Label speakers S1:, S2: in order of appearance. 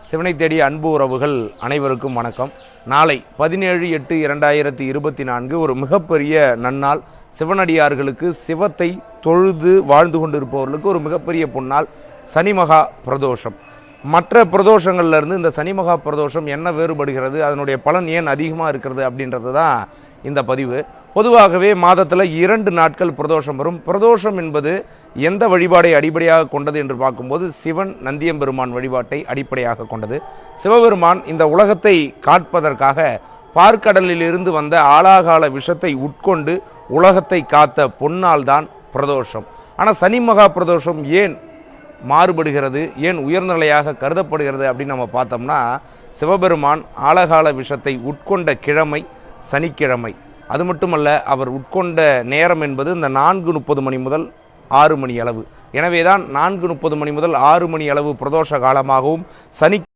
S1: சிவனை தேடிய அன்பு உறவுகள் அனைவருக்கும் வணக்கம். நாளை 17/8/2024 ஒரு மிகப்பெரிய நன்னாள். சிவனடியார்களுக்கு சிவத்தை தொழுது வாழ்ந்து கொண்டிருப்பவர்களுக்கு ஒரு மிகப்பெரிய பொன்னாள். சனிமகா பிரதோஷம். மற்ற பிரதோஷங்கள்லேருந்து இந்த சனிமகா பிரதோஷம் என்ன வேறுபடுகிறது, அதனுடைய பலன் ஏன் அதிகமாக இருக்கிறது அப்படின்றது தான் இந்த பதிவு. பொதுவாகவே மாதத்தில் 2 நாட்கள் பிரதோஷம் வரும். பிரதோஷம் என்பது எந்த வழிபாடை அடிப்படையாக கொண்டது என்று பார்க்கும்போது சிவன் நந்தியம்பெருமான் வழிபாட்டை அடிப்படையாக கொண்டது. சிவபெருமான் இந்த உலகத்தை காட்பதற்காக பார்க்கடலிலிருந்து வந்த ஆலாகால விஷத்தை உட்கொண்டு உலகத்தை காத்த பொன்னால் தான் பிரதோஷம். ஆனால் சனிமகா பிரதோஷம் ஏன் மாறுபடுகிறது, ஏன் உயர்நிலையாக கருதப்படுகிறது அப்படின்னு நம்ம பார்த்தோம்னா, சிவபெருமான் ஆலகால விஷத்தை உட்கொண்ட கிழமை சனிக்கிழமை. அது மட்டுமல்ல, அவர் உட்கொண்ட நேரம் என்பது இந்த 4:30 மணி முதல் 6 மணி அளவு. எனவே தான் 4:30 மணி முதல் 6 மணி அளவு பிரதோஷ காலமாகவும் சனி